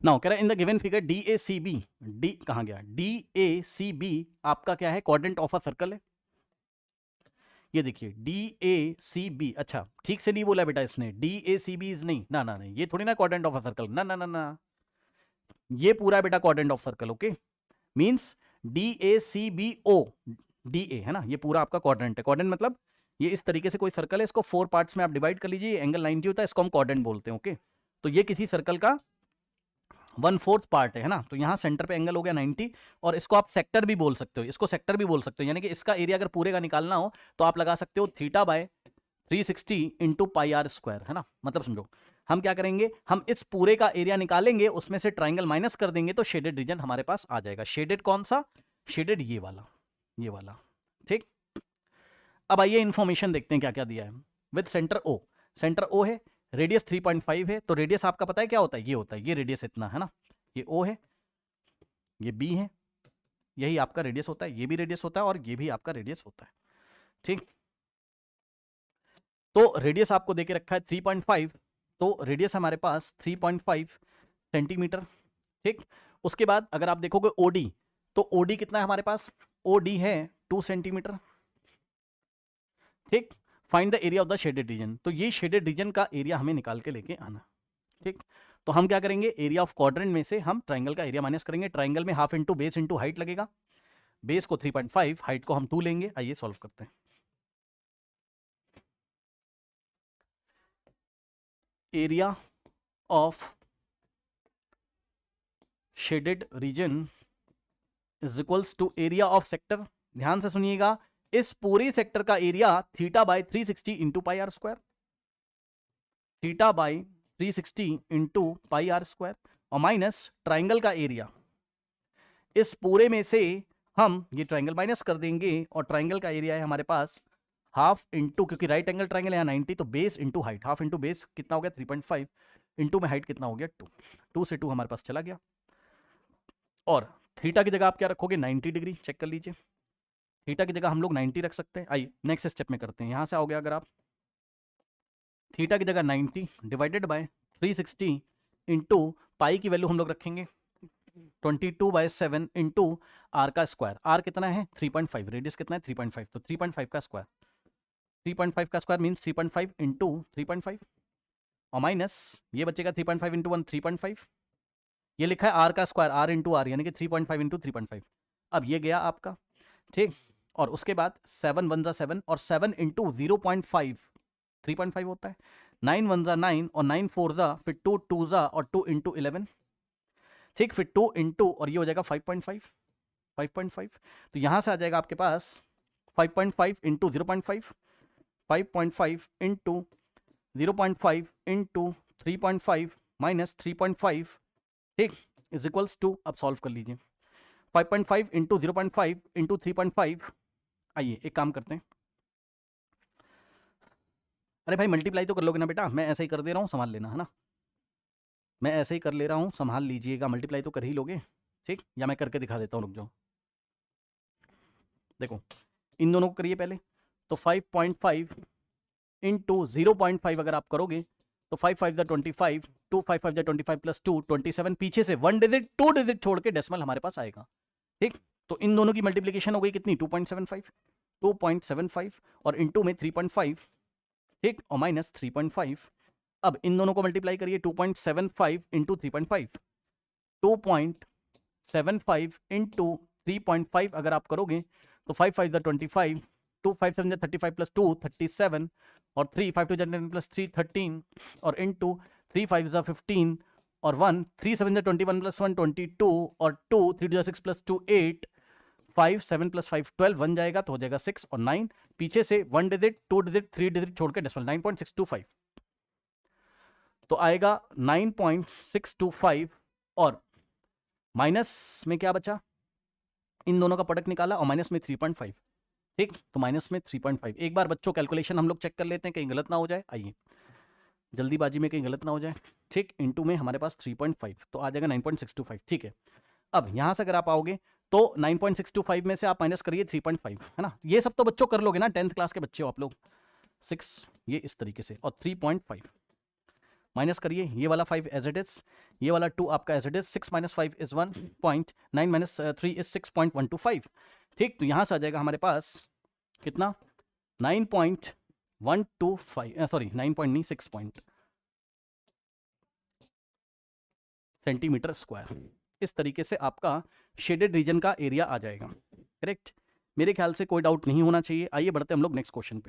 Now कह रहा है in the given figure D A C B, D कहाँ गया, डी ए सी बी आपका क्या है, क्वाड्रेंट ऑफ अ सर्कल है। ये देखिए डी ए सी बी, अच्छा ठीक से नहीं बोला बेटा इसने, D A C B is नहीं, ना ना नहीं, ये थोड़ी ना क्वाड्रेंट ऑफ अ सर्कल, ना ना ना ना, ये पूरा बेटा quadrant of circle, okay. Means D A C B O, D A है ना, ये पूरा आपका क्वाड्रेंट है। क्वाड्रेंट मतलब ये इस तरीके से कोई सर्कल है, इसको 4 पार्ट्स में आप डिवाइड कर लीजिए, एंगल 90 होता है, इसको हम क्वाड्रेंट बोलते हैं, ओके। तो ये किसी सर्कल का 1/4 पार्ट है ना, तो यहाँ सेंटर पे एंगल हो गया 90, और इसको आप सेक्टर भी बोल सकते हो, इसको सेक्टर भी बोल सकते हो, यानी कि इसका एरिया अगर पूरे का निकालना हो तो आप लगा सकते हो theta by 360 into pi r square, है ना। मतलब समझो हम क्या करेंगे, हम इस पूरे का एरिया निकालेंगे, उसमें से ट्राइंगल माइनस कर देंगे तो शेडेड रीजन हमारे पास आ जाएगा। शेडेड कौन सा, शेडेड ये वाला, ये वाला, ठीक। अब आइए इंफॉर्मेशन देखते हैं क्या क्या दिया है। With centre O, centre O है, रेडियस 3.5 है, तो रेडियस आपका पता है क्या होता है, ये होता है, ये रेडियस इतना है ना, ये ओ है, ये बी है, यही आपका रेडियस होता है, ये भी रेडियस होता है और ये भी आपका रेडियस होता है, ठीक। तो रेडियस आपको देके रखा है 3.5, तो रेडियस हमारे पास 3.5 सेंटीमीटर, ठीक। उसके बाद अगर आप देखोगे ओडी, तो ओडी कितना है हमारे पास, ओडी है 2 सेंटीमीटर, ठीक। Find the area of the shaded region, तो ये शेडेड रीजन का एरिया हमें निकाल के लेके आना, ठीक। तो हम क्या करेंगे, एरिया ऑफ क्वाड्रेंट में से हम ट्राइंगल का एरिया माइनस करेंगे। ट्राइंगल में half into base into height लगेगा, बेस को 3.5, हाइट को हम 2 लेंगे। आइए सॉल्व करते हैं। Area of shaded region is equals to area of sector, ध्यान से सुनिएगा, इस पूरे सेक्टर का area theta by 360 into pi r square, theta by 360 into pi r square, और माइनस ट्राइंगल का एरिया, इस पूरे में से हम ये ट्राइंगल माइनस कर देंगे, और ट्राइंगल का एरिया है हमारे पास हाफ इंटू, क्योंकि राइट एंगल ट्राइंगल है 90, तो base into height, half into base कितना हो गया 3.5, इंटू में हाइट कितना हो गया 2, 2 से 2 हमारे पास चला गया, और थीटा की जगह आप क्या रखोगे 90 डिग्री, चेक कर लीजिए, थीटा की जगह हम लोग 90 रख सकते हैं। आइए नेक्स्ट स्टेप में करते हैं, यहां से आओगे अगर आप, थीटा की जगह 90 डिवाइडेड बाय 360 इंटू पाई की वैल्यू हम लोग रखेंगे 22/7 इंटू आर का स्क्वायर, आर कितना है 3.5, रेडियस कितना है 3.5, तो 3.5 का स्क्वायर, 3.5 का स्क्वायर मीन्स 3.5 इंटू 3.5, और माइनस ये बचेगा 3.5 इंटू 1 3.5, ये लिखा है आर का स्क्वायर, आर इंटू आर यानी कि 3.5 इंटू 3.5, अब ये गया आपका, ठीक। और उसके बाद 7 1 जा 7, और 7 इंटू 0.5 3.5 होता है, 9 1 जा 9, और 9 4 जा, फिर 2 2 जा, और 2 इंटू 11, ठीक। फिर 2 इंटू, और ये हो जाएगा 5.5, 5.5, तो यहां से आ जाएगा आपके पास 5.5 इंटू 0.5, 5.5 इंटू 0.5 इंटू 3.5 माइनस 3.5, ठीक, इज इक्वल्स टू, अब सॉल्व कर लीजिए, 5.5 इंटू 0.5 इंटू 3.5, आइए एक काम करते हैं, अरे भाई मल्टीप्लाई तो कर लोगे ना बेटा, मैं ऐसे ही कर दे रहा हूँ, संभाल लेना, है ना, मैं ऐसे ही कर ले रहा हूँ, संभाल लीजिएगा, मल्टीप्लाई तो कर ही लोगे, ठीक, या मैं करके दिखा देता हूँ, रुक जाओ, देखो इन दोनों को करिए पहले, तो 5.5 इंटू 0.5 अगर आप करोगे तो 5 5 जा 25, 2 5 5 जा 25 प्लस 2 27, पीछे से 1 डिजिट 2 डिजिट छोड़ के डेसिमल हमारे पास आएगा, ठीक। तो इन दोनों की मल्टीप्लिकेशन हो गई कितनी 2.75 और इंटू में 3.5, ठीक, और माइनस 3.5, अब इन दोनों को मल्टीप्लाई करिए 2.75 इंटू 3.5, 2.75 इंटू 3.5 अगर आप करोगे तो 5 5 जा 25, 2 5 7 जा 35 प्लस 2 37, और 3 5 2 जा 10 प्लस 3 13, और इंटू 3 5 जा 15, और 1 3 7 जा 21 प्लस 1 22, और 2 3 जा 6 प्लस 2 8, 5 7 प्लस 5 12 बन जाएगा, तो हो जाएगा 6 और 9, पीछे से 1 डिजिट 2 डिजिट 3 डिजिट छोड़ के डेसिमल 9.625, तो आएगा 9.625, और माइनस में क्या बचा, इन दोनों का प्रोडक्ट निकाला और माइनस में 3.5, ठीक, तो माइनस में 3.5, एक बार बच्चों कैलकुलेशन हम लोग चेक कर लेते हैं कहीं गलत ना हो जाए, आइए जल्दीबाजी में कहीं गलत ना हो जाए, ठीक, इंटू में हमारे पास 3.5, तो आ जाएगा 9.625, ठीक है। अब यहां से अगर आप आओगे तो 9.625 में से आप माइनस करिए 3.5, है ना, ये सब तो बच्चों कर लोगे ना, 10th क्लास के बच्चे हो आप लोग, 6 ये इस तरीके से, और 3.5 माइनस करिए, ये वाला 5 एज इट इज, ये वाला 2 आपका as it is, 6 - 5 is 1 point, 9 - 3 is 6.125। ठीक, तो यहां से आ जाएगा हमारे पास कितना, 9.125, सॉरी 9 पॉइंट नहीं 6 पॉइंट सेंटीमीटर स्क्वायर। इस तरीके से आपका शेडेड रीजन का एरिया आ जाएगा। करेक्ट, मेरे ख्याल से कोई डाउट नहीं होना चाहिए। आइए बढ़ते हम लोग नेक्स्ट क्वेश्चन पे।